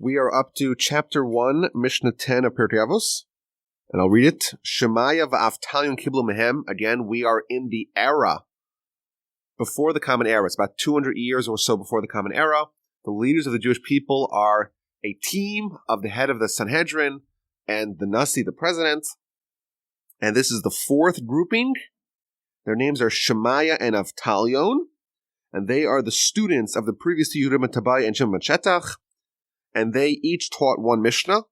We are up to chapter 1, Mishna 10 of Pirkei Avos, and I'll read it. Shemayah va'avtalion kiblu mehem. Again, we are in the era before the Common Era. It's about 200 years or so before the Common Era. The leaders of the Jewish people are a team of the head of the Sanhedrin and the Nasi, the president. And this is the fourth grouping. Their names are Shemayah and Avtalion, and they are the students of the previous two Yehudim Tabai and Shimon Shetach. And they each taught one Mishnah.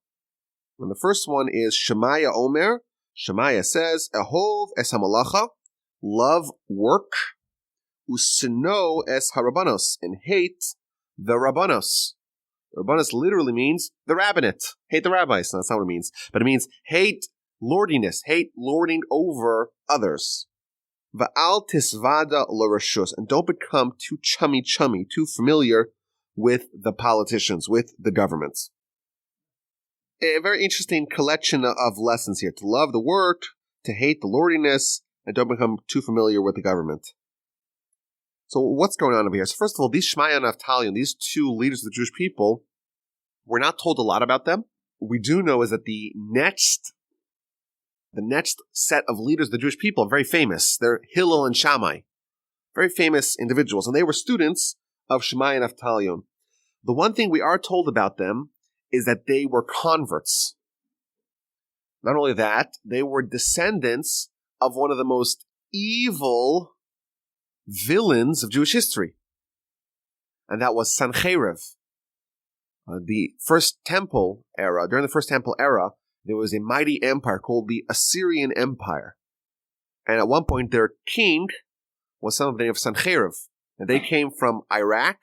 And the first one is Shemayah Omer. Shemayah says, Ehov es hamalacha, love work, usino es harabanos, and hate the rabbanos. The rabbanos literally means the rabbinate. Hate the rabbis. No, that's not what it means. But it means hate lordiness, hate lording over others. Va'al tisvada l'rashus, and don't become too chummy, too familiar with the politicians, with the governments. A very interesting collection of lessons here. To love the work, to hate the lordiness, and don't become too familiar with the government. So what's going on over here? So first of all, these Shemayah and Avtalion, these two leaders of the Jewish people, we're not told a lot about them. What we do know is that the next set of leaders of the Jewish people are very famous. They're Hillel and Shammai. Very famous individuals. And they were students of Shemayah and Avtalion. The one thing we are told about them is that they were converts. Not only that, they were descendants of one of the most evil villains of Jewish history. And that was Sanchereb. The First Temple era, during the First Temple era, there was a mighty empire called the Assyrian Empire. And at one point, their king was someone of the name of Sanchereb. And they came from Iraq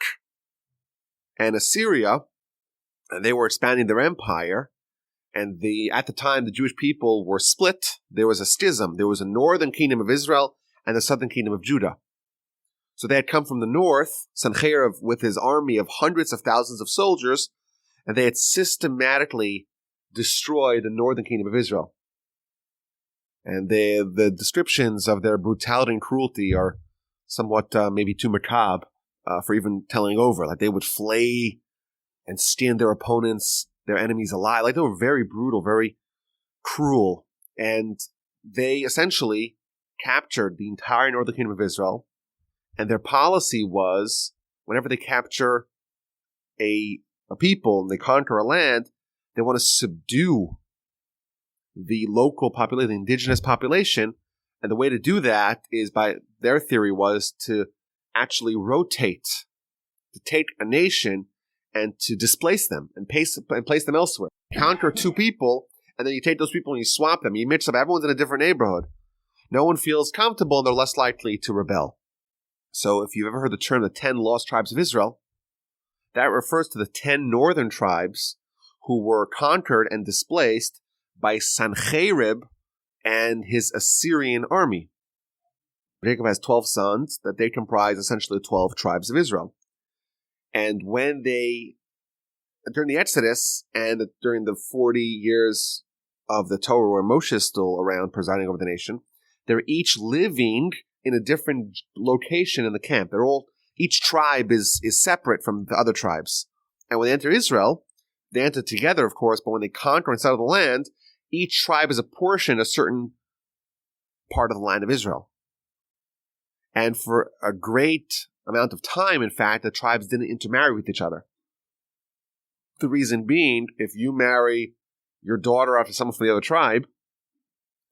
and Assyria, and they were expanding their empire. And at the time, the Jewish people were split. There was a schism. There was a northern kingdom of Israel and the southern kingdom of Judah. So they had come from the north, Sanchereb with his army of hundreds of thousands of soldiers, and they had systematically destroyed the northern kingdom of Israel. And the descriptions of their brutality and cruelty are somewhat maybe too macabre for even telling over. Like they would flay and skin their opponents, their enemies alive. Like they were very brutal, very cruel. And they essentially captured the entire northern kingdom of Israel. And their policy was, whenever they capture a people and they conquer a land, they want to subdue the local population, the indigenous population. And the way to do that is their theory was to actually rotate, to take a nation and to displace them and place them elsewhere. Conquer two people, and then you take those people and you swap them. You mix up, everyone's in a different neighborhood. No one feels comfortable and they're less likely to rebel. So if you've ever heard the term the 10 lost tribes of Israel, that refers to the 10 northern tribes who were conquered and displaced by Sanchereb and his Assyrian army. Jacob has 12 sons that they comprise essentially 12 tribes of Israel. And when during the Exodus and during the 40 years of the Torah where Moshe is still around presiding over the nation, they're each living in a different location in the camp. Each tribe is separate from the other tribes. And when they enter Israel, they enter together, of course, but when they conquer inside of the land, each tribe is apportioned a certain part of the land of Israel. And for a great amount of time, in fact, the tribes didn't intermarry with each other. The reason being, if you marry your daughter after someone from the other tribe,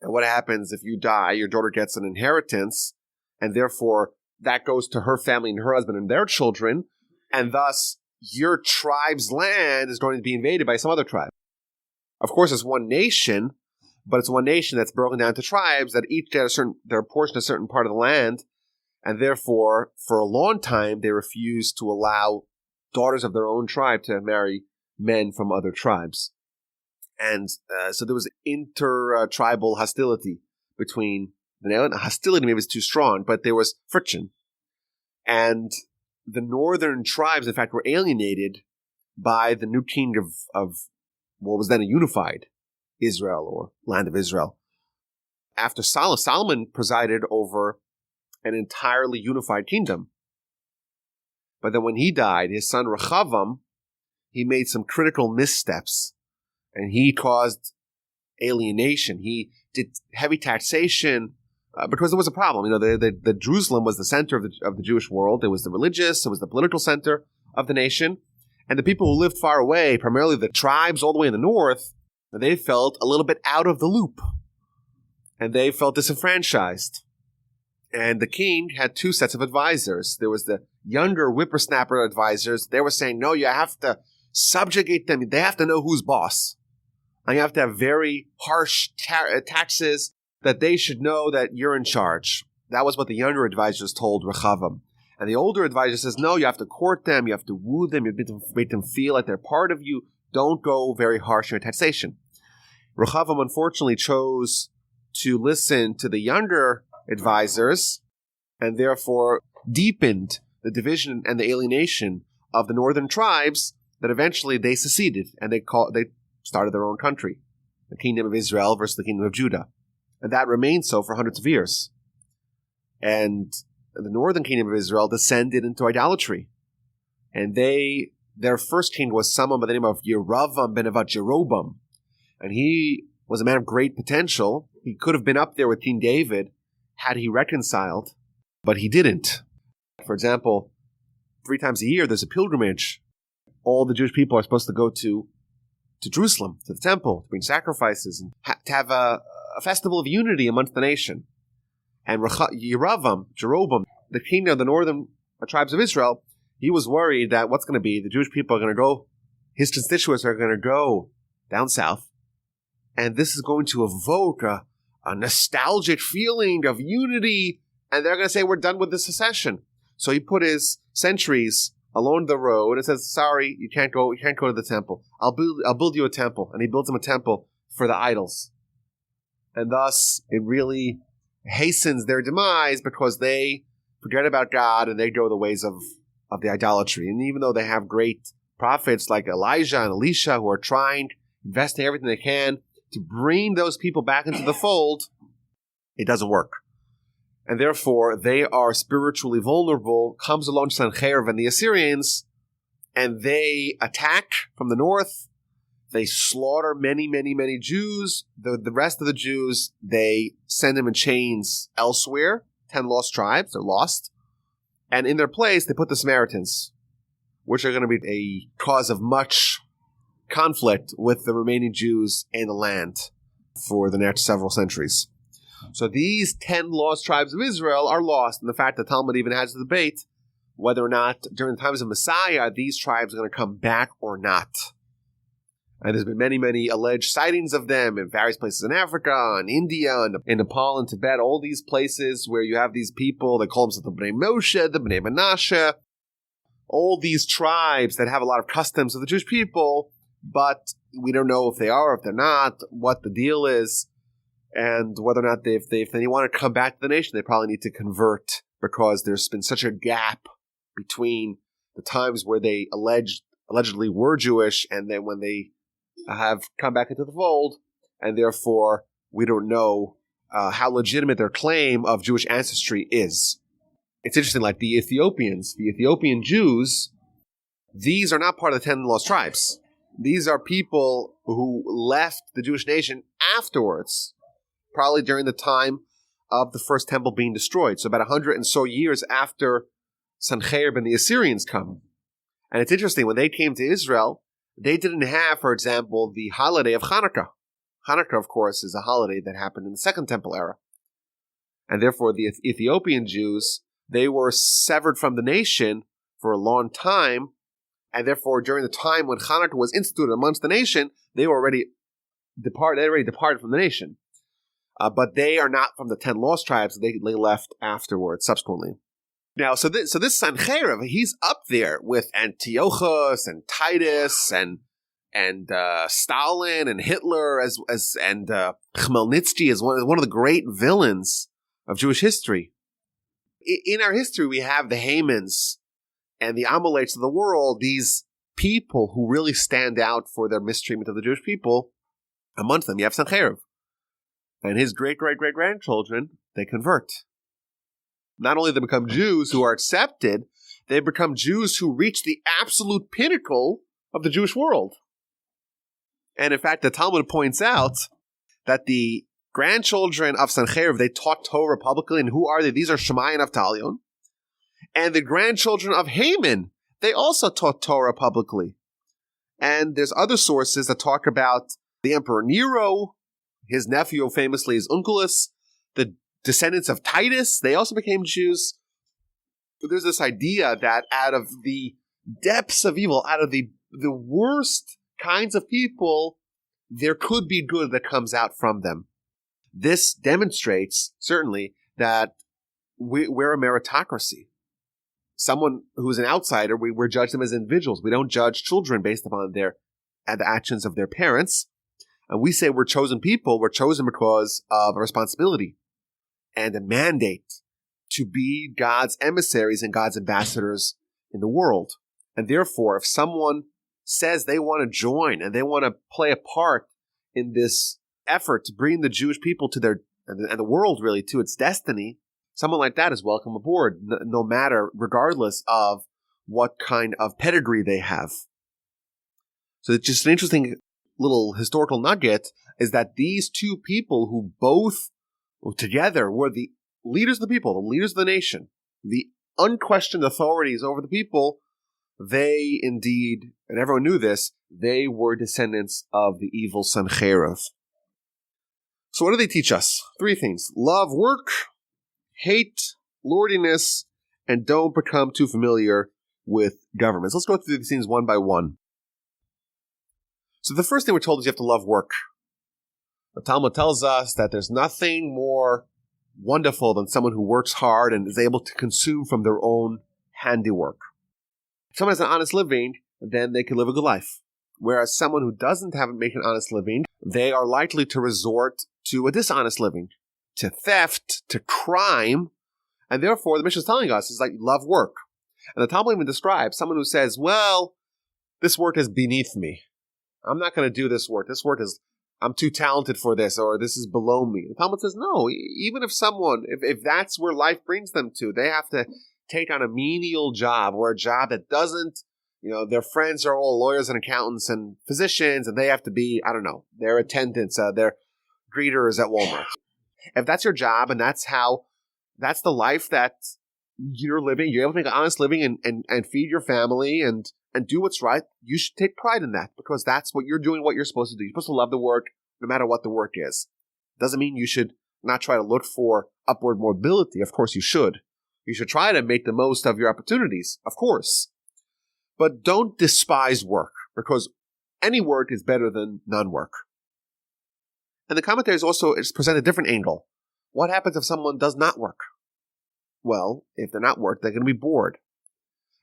and what happens if you die, your daughter gets an inheritance, and therefore that goes to her family and her husband and their children, and thus your tribe's land is going to be invaded by some other tribe. Of course, it's one nation, but it's one nation that's broken down to tribes that each get they're portioned a certain part of the land, and therefore, for a long time, they refused to allow daughters of their own tribe to marry men from other tribes. And so there was inter-tribal hostility between hostility maybe is too strong, but there was friction. And the northern tribes, in fact, were alienated by the new king of what was then a unified Israel or land of Israel. After Solomon presided over an entirely unified kingdom. But then when he died, his son Rechavam he made some critical missteps, and he caused alienation. He did heavy taxation because there was a problem. The Jerusalem was the center of the Jewish world. It was the religious, it was the political center of the nation. And the people who lived far away, primarily the tribes all the way in the north, they felt a little bit out of the loop. And they felt disenfranchised. And the king had two sets of advisors. There was the younger whippersnapper advisors. They were saying, no, you have to subjugate them. They have to know who's boss. And you have to have very harsh taxes that they should know that you're in charge. That was what the younger advisors told Rechavam. And the older advisor says, no, you have to court them, you have to woo them, you have to make them feel like they're part of you. Don't go very harsh in your taxation. Rechavam unfortunately chose to listen to the younger advisors and therefore deepened the division and the alienation of the northern tribes, that eventually they seceded and they started their own country, the kingdom of Israel versus the kingdom of Judah. And that remained so for hundreds of years. And the northern kingdom of Israel descended into idolatry. And their first king was someone by the name of Yeravam ben Jeroboam. And he was a man of great potential. He could have been up there with King David had he reconciled, but he didn't. For example, 3 times a year there's a pilgrimage. All the Jewish people are supposed to go to Jerusalem, to the temple, to bring sacrifices, and to have a festival of unity amongst the nation. And Yeravam, Jeroboam, the king of the northern tribes of Israel, he was worried that what's going to be, the Jewish people are going to go, his constituents are going to go down south, and this is going to evoke a nostalgic feeling of unity, and they're going to say, we're done with the secession. So he put his sentries along the road and says, sorry, you can't go to the temple. I'll build you a temple. And he builds him a temple for the idols. And thus, it really hastens their demise because they forget about God and they go the ways of the idolatry. And even though they have great prophets like Elijah and Elisha who are trying, investing everything they can to bring those people back into the fold, it doesn't work. And therefore, they are spiritually vulnerable. Comes along Sanchereb and the Assyrians, and they attack from the north. They slaughter many, many, many Jews. The rest of the Jews, they send them in chains elsewhere. 10 lost tribes, they're lost. And in their place, they put the Samaritans, which are going to be a cause of much conflict with the remaining Jews in the land for the next several centuries. So these 10 lost tribes of Israel are lost. And the fact that Talmud even has a debate whether or not during the times of Messiah, these tribes are going to come back or not. And there's been many, many alleged sightings of them in various places in Africa, in India, in Nepal, and Tibet, all these places where you have these people, they call themselves the Bnei Moshe, the Bnei Menashe, all these tribes that have a lot of customs of the Jewish people, but we don't know if they are, if they're not, what the deal is. And whether or not if they want to come back to the nation, they probably need to convert because there's been such a gap between the times where they allegedly were Jewish and then when they have come back into the fold, and therefore we don't know how legitimate their claim of Jewish ancestry is. It's interesting, like the Ethiopian Jews, these are not part of the 10 lost tribes. These are people who left the Jewish nation afterwards, probably during the time of the first temple being destroyed. So about 100 and so years after Sanchereb and the Assyrians come. And it's interesting, when they came to Israel, they didn't have, for example, the holiday of Hanukkah. Hanukkah, of course, is a holiday that happened in the Second Temple era. And therefore, the Ethiopian Jews, they were severed from the nation for a long time. And therefore, during the time when Hanukkah was instituted amongst the nation, they were already departed from the nation. But they are not from the 10 lost tribes. They left afterwards, subsequently. Now, so this Sanchereb, he's up there with Antiochus and Titus and Stalin and Hitler and Khmelnytsky as one of the great villains of Jewish history. In our history, we have the Hamans and the Amalekites of the world, these people who really stand out for their mistreatment of the Jewish people. Amongst them, you have Sanchereb. And his great-great-great-grandchildren, they convert. Not only do they become Jews who are accepted, they become Jews who reach the absolute pinnacle of the Jewish world. And in fact, the Talmud points out that the grandchildren of Sanchereb, they taught Torah publicly. And who are they? These are Shemayah and Avtalion. And the grandchildren of Haman, they also taught Torah publicly. And there's other sources that talk about the Emperor Nero, his nephew famously is Onkelos, the descendants of Titus, they also became Jews. But there's this idea that out of the depths of evil, out of the worst kinds of people, there could be good that comes out from them. This demonstrates, certainly, that we're a meritocracy. Someone who's an outsider, we judge them as individuals. We don't judge children based upon the actions of their parents. And we say we're chosen people. We're chosen because of a responsibility and a mandate to be God's emissaries and God's ambassadors in the world. And therefore, if someone says they want to join and they want to play a part in this effort to bring the Jewish people to their, and the world really, to its destiny, someone like that is welcome aboard, no matter, regardless of what kind of pedigree they have. So it's just an interesting little historical nugget is that these two people who both together were the leaders of the people, the leaders of the nation, the unquestioned authorities over the people, they indeed, and everyone knew this, they were descendants of the evil Sanchereb. So what do they teach us? 3 things. Love work, hate lordiness, and don't become too familiar with governments. Let's go through these things one by one. So the first thing we're told is you have to love work. The Talmud tells us that there's nothing more wonderful than someone who works hard and is able to consume from their own handiwork. If someone has an honest living, then they can live a good life. Whereas someone who doesn't make an honest living, they are likely to resort to a dishonest living, to theft, to crime, and therefore the Mishna is telling us is like love work. And the Talmud even describes someone who says, well, this work is beneath me. I'm not going to do this work. This work is, I'm too talented for this, or this is below me. The Talmud says, no, even if someone, if that's where life brings them to, they have to take on a menial job or a job that doesn't, their friends are all lawyers and accountants and physicians, and they have to be, their attendants, their greeters at Walmart. If that's your job and that's the life that you're living, you're able to make an honest living and feed your family and do what's right, you should take pride in that because that's what you're doing, what you're supposed to do. You're supposed to love the work no matter what the work is. Doesn't mean you should not try to look for upward mobility. Of course you should. You should try to make the most of your opportunities, of course. But don't despise work because any work is better than none work. And the commentaries also present a different angle. What happens if someone does not work? Well, if they're not work, they're going to be bored.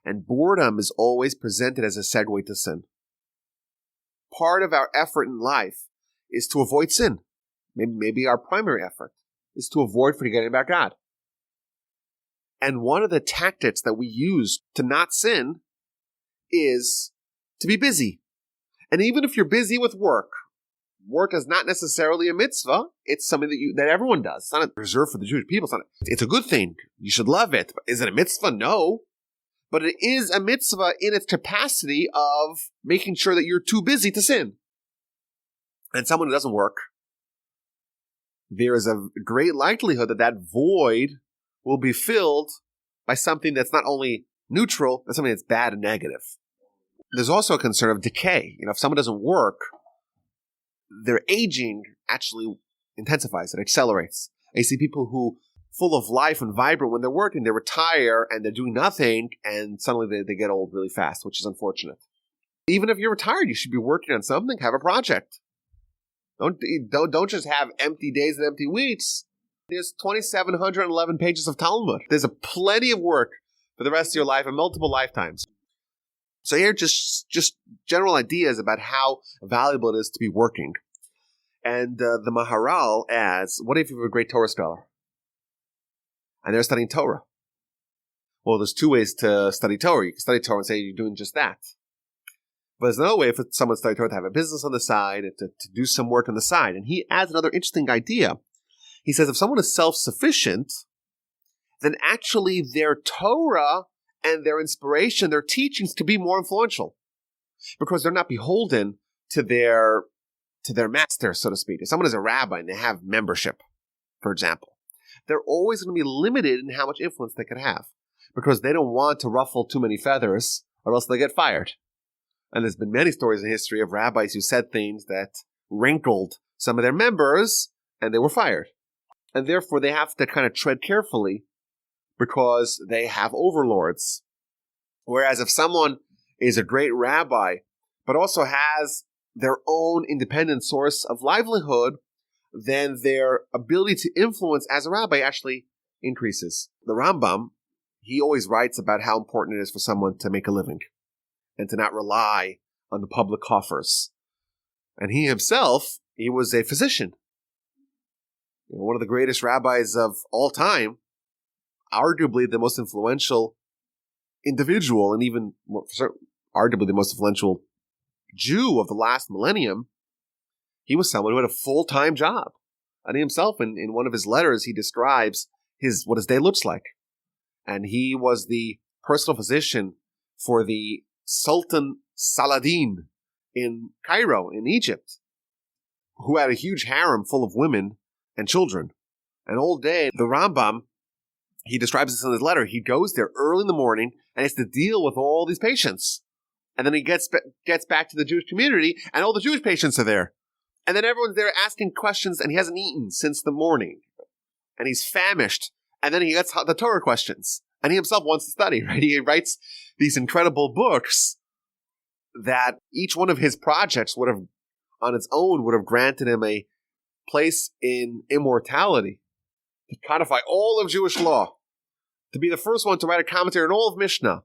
And boredom is always presented as a segue to sin. Part of our effort in life is to avoid sin. Maybe our primary effort is to avoid forgetting about God. And one of the tactics that we use to not sin is to be busy. And even if you're busy with work is not necessarily a mitzvah. It's something that everyone does. It's not reserved for the Jewish people. It's a good thing. You should love it. But is it a mitzvah? No. But it is a mitzvah in its capacity of making sure that you're too busy to sin. And someone who doesn't work, there is a great likelihood that void will be filled by something that's not only neutral, but something that's bad and negative. There's also a concern of decay. If someone doesn't work, their aging actually intensifies, it accelerates. And you see people who, full of life and vibrant when they're working, they retire and they're doing nothing, and suddenly they get old really fast, which is unfortunate. Even if you're retired, you should be working on something, have a project. Don't just have empty days and empty weeks. There's 2,711 pages of Talmud. There's plenty of work for the rest of your life and multiple lifetimes. So here are just general ideas about how valuable it is to be working. And the Maharal adds, what if you're a great Torah scholar? And they're studying Torah. Well, there's 2 ways to study Torah. You can study Torah and say you're doing just that. But there's another way for someone to study Torah to have a business on the side, and to do some work on the side. And he adds another interesting idea. He says if someone is self-sufficient, then actually their Torah and their inspiration, their teachings, to be more influential. because they're not beholden to their master, so to speak. If someone is a rabbi and they have membership, for example, they're always going to be limited in how much influence they can have, because they don't want to ruffle too many feathers or else they get fired. And there's been many stories in history of rabbis who said things that rankled some of their members and they were fired. And therefore they have to kind of tread carefully because they have overlords. Whereas if someone is a great rabbi but also has their own independent source of livelihood, then their ability to influence as a rabbi actually increases. The Rambam, he always writes about how important it is for someone to make a living and to not rely on the public coffers. And he himself, he was a physician. One of the greatest rabbis of all time, arguably the most influential individual, and even arguably the most influential Jew of the last millennium. He was someone who had a full-time job. And he himself, in one of his letters, he describes what his day looks like. And he was the personal physician for the Sultan Saladin in Cairo, in Egypt, who had a huge harem full of women and children. And all day, the Rambam, he describes this in his letter, he goes there early in the morning and has to deal with all these patients. And then he gets back to the Jewish community, and all the Jewish patients are there. And then everyone's there asking questions, and he hasn't eaten since the morning. And he's famished. And then he gets the Torah questions. And he himself wants to study, right? He writes these incredible books that each one of his projects would have, on its own, would have granted him a place in immortality, to codify all of Jewish law, to be the first one to write a commentary on all of Mishna,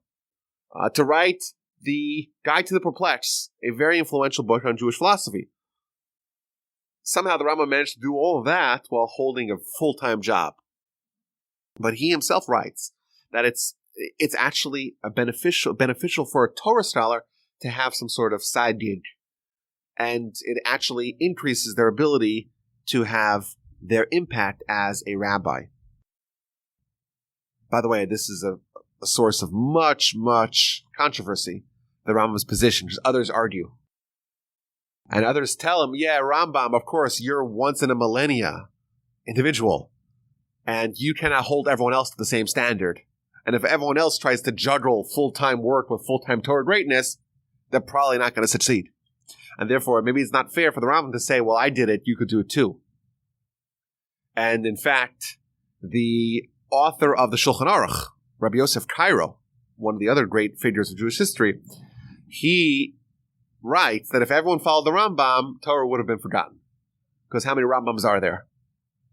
to write the Guide to the Perplexed, a very influential book on Jewish philosophy. Somehow the Rambam managed to do all of that while holding a full-time job. But he himself writes that it's actually beneficial for a Torah scholar to have some sort of side gig. And it actually increases their ability to have their impact as a rabbi. By the way, this is a source of much, much controversy, the Rambam's position, because others argue. And others tell him, yeah, Rambam, of course, you're once in a millennia individual, and you cannot hold everyone else to the same standard. And if everyone else tries to juggle full-time work with full-time Torah greatness, they're probably not going to succeed. And therefore, maybe it's not fair for the Rambam to say, well, I did it, you could do it too. And in fact, the author of the Shulchan Aruch, Rabbi Yosef Cairo, one of the other great figures of Jewish history, he writes that if everyone followed the Rambam, Torah would have been forgotten. Because how many Rambams are there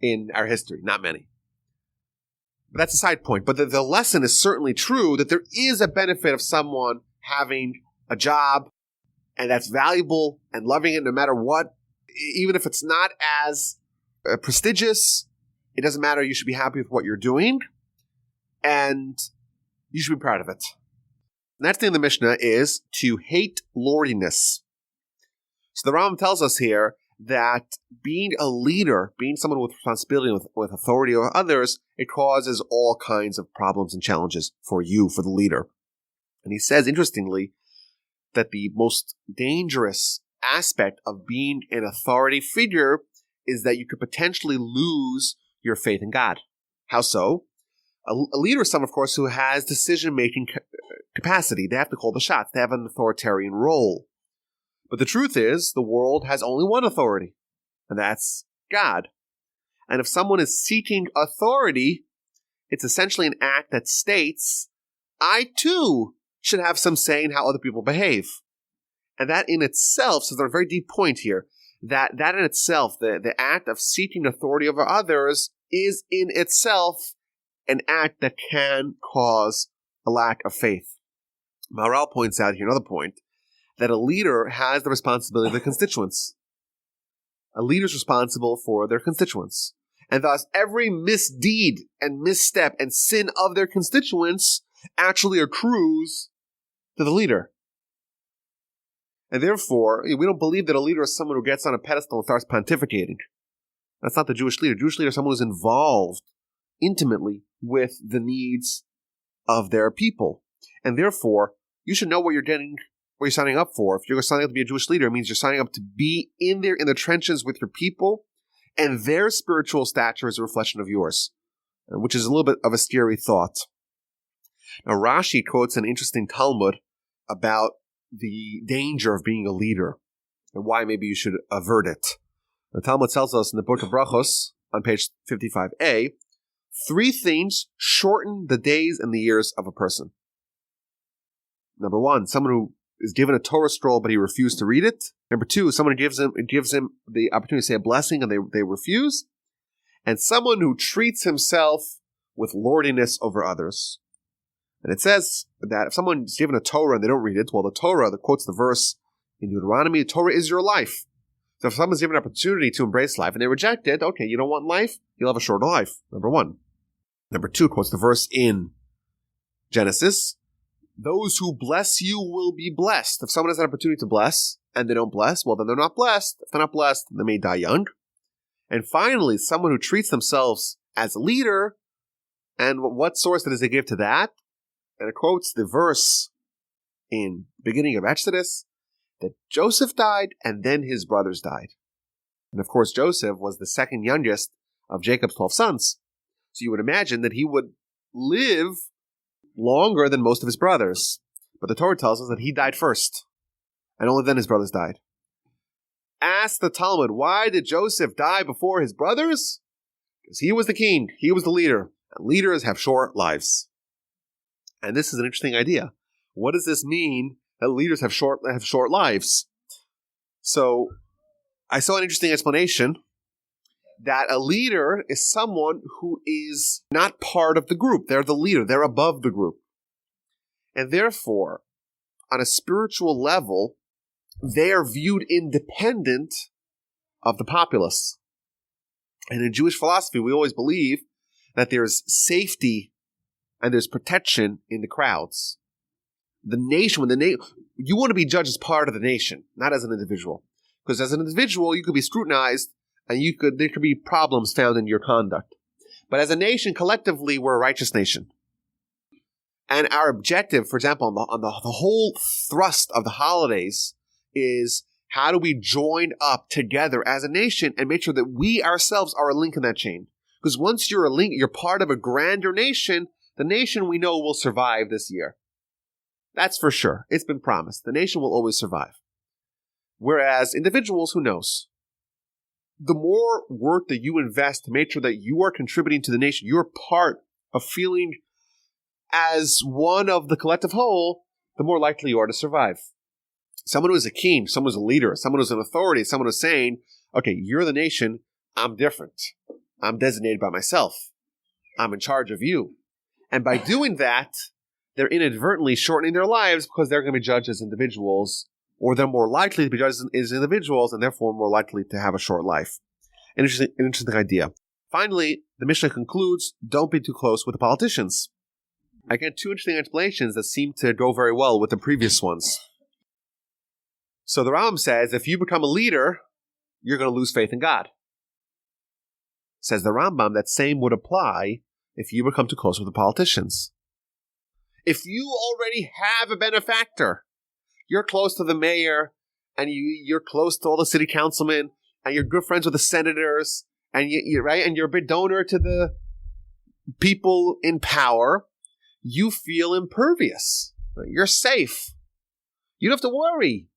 in our history? Not many. But that's a side point. But the lesson is certainly true that there is a benefit of someone having a job, and that's valuable and loving it no matter what. Even if it's not as prestigious, it doesn't matter. You should be happy with what you're doing, and you should be proud of it. The next thing in the Mishnah is to hate lordiness. So the Rambam tells us here that being a leader, being someone with responsibility, with authority over others, it causes all kinds of problems and challenges for you, for the leader. And he says, interestingly, that the most dangerous aspect of being an authority figure is that you could potentially lose your faith in God. How so? A leader is someone, of course, who has decision-making capacity. They have to call the shots. They have an authoritarian role. But the truth is, the world has only one authority, and that's God. And if someone is seeking authority, it's essentially an act that states, I too should have some say in how other people behave. And that in itself, so there's a very deep point here, that in itself, the act of seeking authority over others is in itself an act that can cause a lack of faith. Maharal points out here another point, that a leader has the responsibility of their constituents. A leader is responsible for their constituents. And thus, every misdeed and misstep and sin of their constituents actually accrues to the leader. And therefore, we don't believe that a leader is someone who gets on a pedestal and starts pontificating. That's not the Jewish leader. Jewish leader is someone who's involved intimately with the needs of their people. And therefore, you should know what you're getting what you're signing up for. If you're signing up to be a Jewish leader, it means you're signing up to be in there in the trenches with your people, and their spiritual stature is a reflection of yours, which is a little bit of a scary thought. Now, Rashi quotes an interesting Talmud about the danger of being a leader and why maybe you should avert it. The Talmud tells us in the book of Brachos, on page 55a, 3 things shorten the days and the years of a person. Number 1, someone who is given a Torah scroll but he refused to read it. Number 2, someone who gives him the opportunity to say a blessing and they refuse. And someone who treats himself with lordiness over others. And it says that if someone is given a Torah and they don't read it, well, the Torah, that quotes the verse in Deuteronomy, the Torah is your life. So if someone's given an opportunity to embrace life and they reject it, okay, you don't want life, you'll have a shorter life, number 1. Number 2 quotes the verse in Genesis, those who bless you will be blessed. If someone has an opportunity to bless and they don't bless, well, then they're not blessed. If they're not blessed, they may die young. And finally, someone who treats themselves as a leader, and what source does they give to that? And it quotes the verse in the beginning of Exodus, that Joseph died and then his brothers died. And of course, Joseph was the second youngest of Jacob's 12 sons. So you would imagine that he would live longer than most of his brothers. But the Torah tells us that he died first, and only then his brothers died. Ask the Talmud, why did Joseph die before his brothers? Because he was the king, he was the leader, and leaders have short lives. And this is an interesting idea. What does this mean that leaders have short lives? So I saw an interesting explanation that a leader is someone who is not part of the group. They're the leader. They're above the group. And therefore, on a spiritual level, they are viewed independent of the populace. And in Jewish philosophy, we always believe that there's safety and there's protection in the crowds. The nation, you want to be judged as part of the nation, not as an individual. Because as an individual, you could be scrutinized and there could be problems found in your conduct. But as a nation, collectively, we're a righteous nation. And our objective, for example, on the whole thrust of the holidays is how do we join up together as a nation and make sure that we ourselves are a link in that chain. Because once you're a link, you're part of a grander nation, the nation we know will survive this year. That's for sure. It's been promised. The nation will always survive. Whereas individuals, who knows? The more work that you invest to make sure that you are contributing to the nation, you're part of feeling as one of the collective whole, the more likely you are to survive. Someone who's a king, someone who's a leader, someone who's an authority, someone who's saying, okay, you're the nation, I'm different. I'm designated by myself. I'm in charge of you. And by doing that, they're inadvertently shortening their lives because they're going to be judged as individuals, or they're more likely to be judged as individuals and therefore more likely to have a short life. An interesting idea. Finally, the Mishna concludes, don't be too close with the politicians. Again, 2 interesting explanations that seem to go very well with the previous ones. So the Rambam says, if you become a leader, you're going to lose faith in God. Says the Rambam, that same would apply if you become too close with the politicians. If you already have a benefactor, you're close to the mayor, and you're close to all the city councilmen, and you're good friends with the senators, and you're right, and you're a big donor to the people in power, you feel impervious. You're safe. You don't have to worry.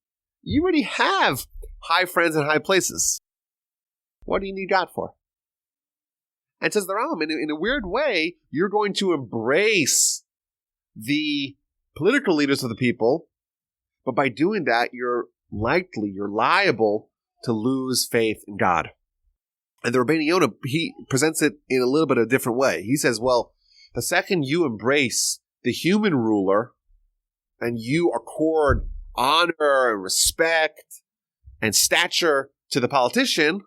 You already have high friends in high places. What do you need God for? And says the Rambam, in a weird way, you're going to embrace the political leaders of the people, but by doing that, you're liable to lose faith in God. And the Rabbeinu Yonah, he presents it in a little bit of a different way. He says, well, the second you embrace the human ruler and you accord honor and respect and stature to the politician,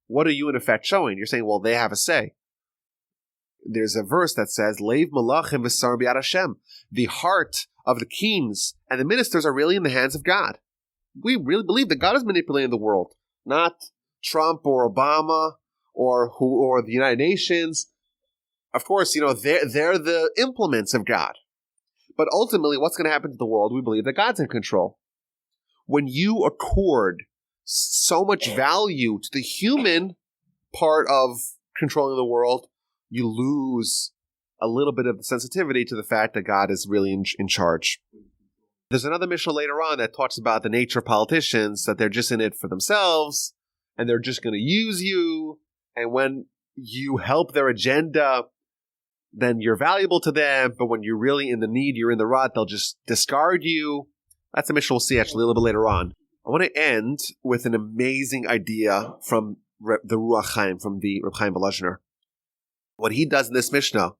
what are you in effect showing? You're saying, well, they have a say. There's a verse that says, Leiv malachim v'sar b'yad Hashem. The heart of the kings and the ministers are really in the hands of God. We really believe that God is manipulating the world, not Trump or Obama or the United Nations. Of course, they're the implements of God. But ultimately, what's going to happen to the world? We believe that God's in control. when you accord so much value to the human part of controlling the world, you lose a little bit of the sensitivity to the fact that God is really in charge. There's another Mishnah later on that talks about the nature of politicians, that they're just in it for themselves, and they're just going to use you, and when you help their agenda, then you're valuable to them, but when you're really in the need, you're in the rut, they'll just discard you. That's a Mishnah we'll see actually a little bit later on. I want to end with an amazing idea from the Ruach Chaim, from the Reb Chaim Volozhiner. What he does in this Mishnah,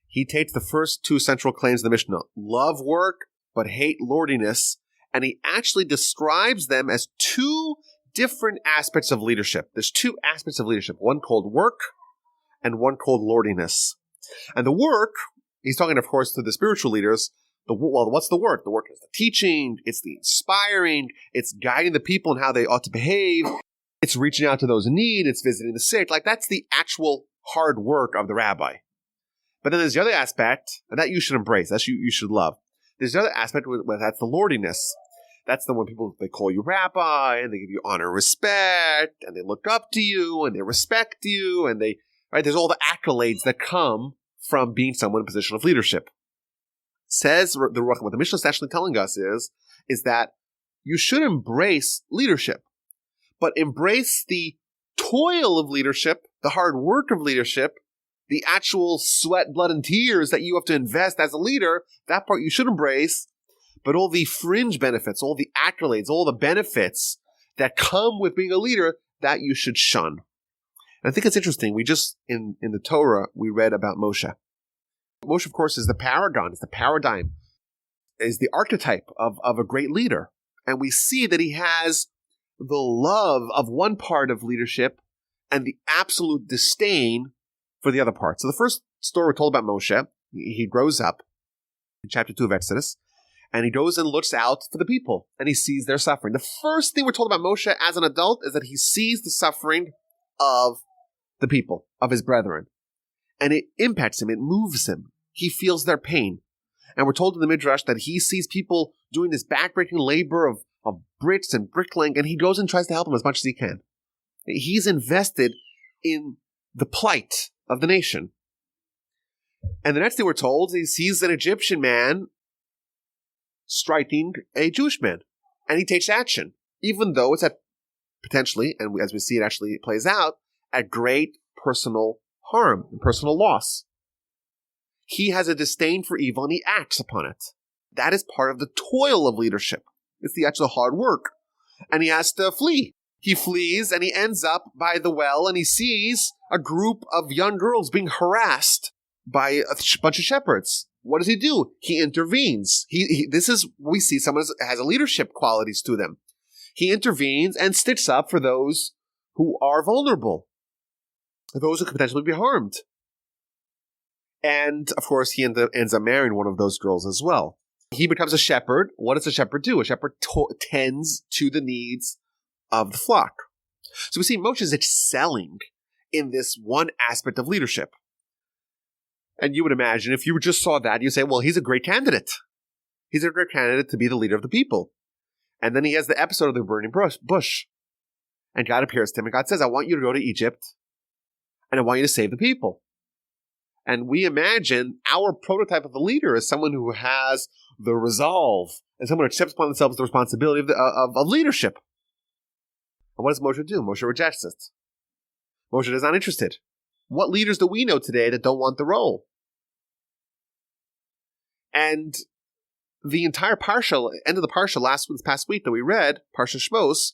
he takes the first two central claims of the Mishnah, love work but hate lordiness, and he actually describes them as two different aspects of leadership. There's two aspects of leadership, one called work and one called lordiness. And the work, he's talking, of course, to the spiritual leaders. Well, what's the work? The work is the teaching, it's the inspiring, it's guiding the people in how they ought to behave, it's reaching out to those in need, it's visiting the sick. Like, that's the actual hard work of the rabbi. But then there's the other aspect, and that you should embrace, that you should love. There's the other aspect, that's the lordiness. That's the one people, they call you rabbi, and they give you honor and respect, and they look up to you, and they respect you, and right, there's all the accolades that come from being someone in a position of leadership. Says the Ruach, what the Mishnah is actually telling us is that you should embrace leadership, but embrace the toil of leadership, the hard work of leadership, the actual sweat, blood, and tears that you have to invest as a leader. That part you should embrace, but all the fringe benefits, all the accolades, all the benefits that come with being a leader, that you should shun. And I think it's interesting. We just, in the Torah, we read about Moshe. Moshe, of course, is the paragon, is the paradigm, is the archetype of a great leader. And we see that he has the love of one part of leadership and the absolute disdain for the other part. So the first story we're told about Moshe, he grows up in chapter 2 of Exodus, and he goes and looks out for the people, and he sees their suffering. The first thing we're told about Moshe as an adult is that he sees the suffering of the people, of his brethren. And it impacts him, it moves him. He feels their pain. And we're told in the Midrash that he sees people doing this backbreaking labor of bricks and bricklaying, and he goes and tries to help them as much as he can. He's invested in the plight of the nation. And the next thing we're told, he sees an Egyptian man striking a Jewish man. And he takes action, even though it's at potentially, and as we see it actually plays out, at great personal harm and personal loss. He has a disdain for evil and he acts upon it. That is part of the toil of leadership. It's the actual hard work. And he has to flee. He flees and he ends up by the well and he sees a group of young girls being harassed by a bunch of shepherds. What does he do? He intervenes. This is, we see someone has a leadership qualities to them. He intervenes and sticks up for those who are vulnerable, those who could potentially be harmed. And, of course, he ends up marrying one of those girls as well. He becomes a shepherd. What does a shepherd do? A shepherd tends to the needs of the flock. So we see Moshe is excelling in this one aspect of leadership. And you would imagine, if you just saw that, you'd say, well, he's a great candidate. He's a great candidate to be the leader of the people. And then he has the episode of the burning bush. And God appears to him, and God says, I want you to go to Egypt, and I want you to save the people. And we imagine our prototype of a leader is someone who has the resolve, and someone who accepts upon themselves the responsibility of leadership. And what does Moshe do? Moshe rejects it. Moshe is not interested. What leaders do we know today that don't want the role? And the entire parsha, end of the parsha this past week that we read, Parsha Shmos,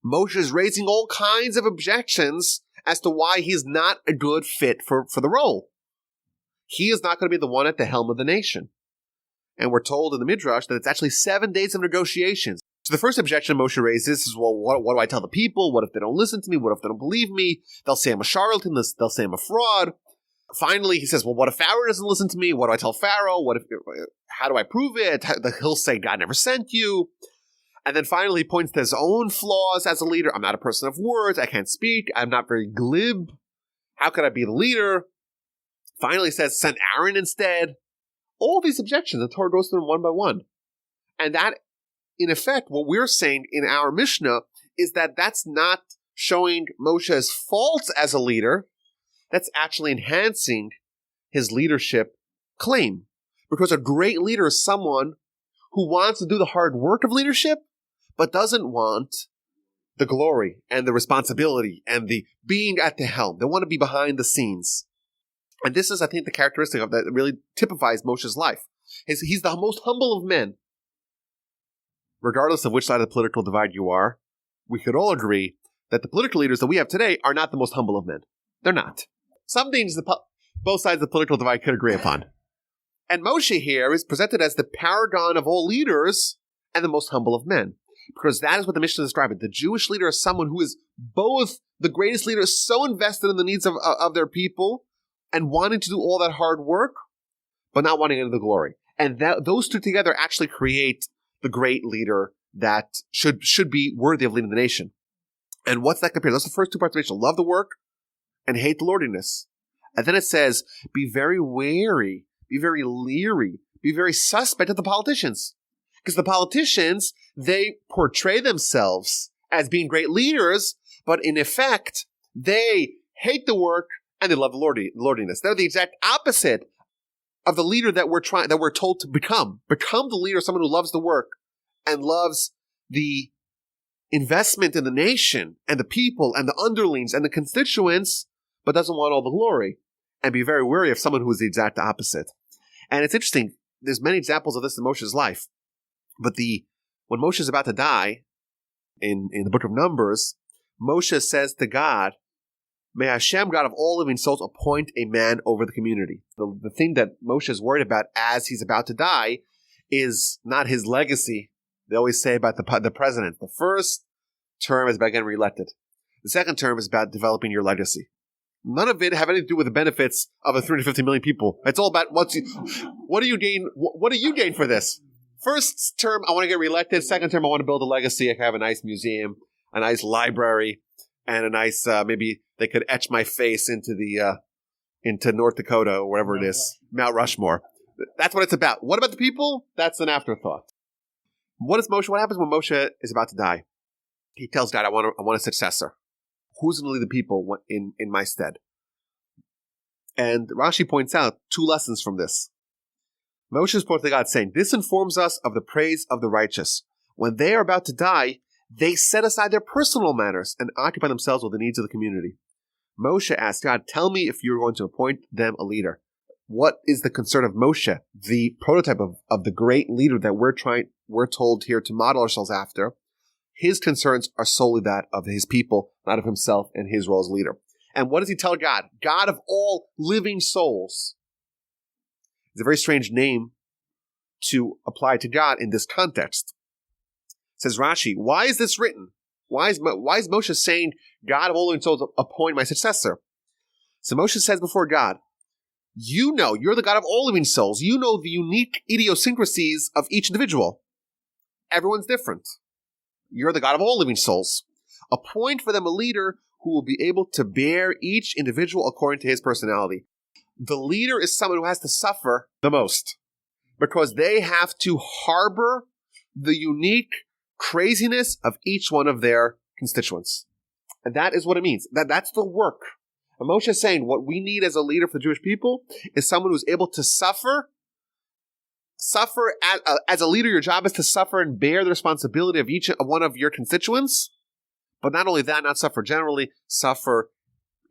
Moshe is raising all kinds of objections as to why he's not a good fit for the role. He is not going to be the one at the helm of the nation. And we're told in the Midrash that it's actually 7 days of negotiations. So the first objection Moshe raises is, well, what do I tell the people? What if they don't listen to me? What if they don't believe me? They'll say I'm a charlatan. They'll say I'm a fraud. Finally, he says, well, what if Pharaoh doesn't listen to me? What do I tell Pharaoh? How do I prove it? He'll say, God never sent you. And then finally, he points to his own flaws as a leader. I'm not a person of words. I can't speak. I'm not very glib. How could I be the leader? Finally, he says, send Aaron instead. All these objections, the Torah goes through them one by one. And that in effect, what we're saying in our Mishnah is that that's not showing Moshe's faults as a leader. That's actually enhancing his leadership claim. Because a great leader is someone who wants to do the hard work of leadership, but doesn't want the glory and the responsibility and the being at the helm. They want to be behind the scenes. And this is, I think, the characteristic of that really typifies Moshe's life. He's the most humble of men. Regardless of which side of the political divide you are, we could all agree that the political leaders that we have today are not the most humble of men. They're not. Some things both sides of the political divide could agree upon. And Moshe here is presented as the paragon of all leaders and the most humble of men. Because that is what the Mishnah is describing. The Jewish leader is someone who is both the greatest leader, so invested in the needs of their people and wanting to do all that hard work, but not wanting any of the glory. And those two together actually create the great leader that should be worthy of leading the nation. And what's that compared? That's the first two parts of the Mishnah. Love the work and hate the lordliness. And then it says, be very wary, be very leery, be very suspect of the politicians. Because the politicians, they portray themselves as being great leaders, but in effect, they hate the work and they love the lordliness. They're the exact opposite of the leader that we're told to become. Become the leader, someone who loves the work and loves the investment in the nation and the people and the underlings and the constituents, but doesn't want all the glory. And be very wary of someone who is the exact opposite. And it's interesting, there's many examples of this in Moshe's life. But when Moshe is about to die, in the book of Numbers, Moshe says to God, may Hashem, God of all living souls, appoint a man over the community. The thing that Moshe is worried about as he's about to die is not his legacy. They always say about the president. The first term is about getting reelected. The second term is about developing your legacy. None of it have anything to do with the benefits of 350 million people. It's all about what do you gain? What do you gain for this? First term, I want to get reelected. Second term, I want to build a legacy. I can have a nice museum, a nice library, and a nice maybe they could etch my face into North Dakota or wherever it is, Mount Rushmore. That's what it's about. What about the people? That's an afterthought. What happens when Moshe is about to die? He tells God, I want a successor. Who's going to lead the people in my stead? And Rashi points out two lessons from this. Moshe spoke to God saying, this informs us of the praise of the righteous. When they are about to die, they set aside their personal matters and occupy themselves with the needs of the community. Moshe asked God, tell me if you're going to appoint them a leader. What is the concern of Moshe, the prototype of the great leader that we're told here to model ourselves after? His concerns are solely that of his people, not of himself and his role as leader. And what does he tell God? God of all living souls. It's a very strange name to apply to God in this context. Says Rashi, why is this written? Why is Moshe saying, God of all living souls, appoint my successor? So Moshe says before God, you're the God of all living souls. You know the unique idiosyncrasies of each individual. Everyone's different. You're the God of all living souls. Appoint for them a leader who will be able to bear each individual according to his personality. The leader is someone who has to suffer the most because they have to harbor the unique craziness of each one of their constituents. And that is what it means. That's the work. And Moshe is saying what we need as a leader for the Jewish people is someone who's able to suffer as a leader. Your job is to suffer and bear the responsibility of each one of your constituents. But not only that, not suffer generally, suffer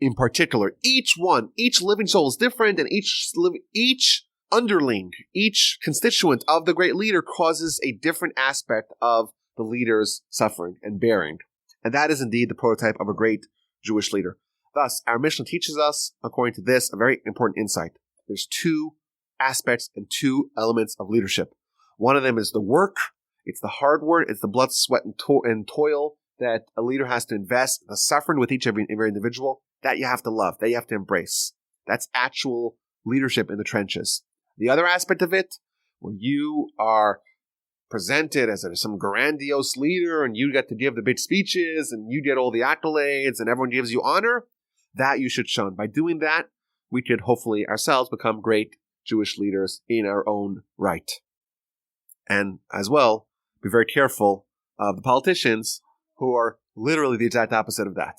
in particular. Each living soul is different, and each underling, each constituent of the great leader causes a different aspect of the leader's suffering and bearing. And that is indeed the prototype of a great Jewish leader. Thus, our Mishnah teaches us, according to this, a very important insight. There's two aspects and two elements of leadership. One of them is the work. It's the hard work. It's the blood, sweat, and toil that a leader has to invest, the suffering with each every individual, that you have to love, that you have to embrace. That's actual leadership in the trenches. The other aspect of it, when you are presented as some grandiose leader and you get to give the big speeches and you get all the accolades and everyone gives you honor, that you should shun. By doing that, we could hopefully ourselves become great Jewish leaders in our own right. And as well, be very careful of the politicians who are literally the exact opposite of that.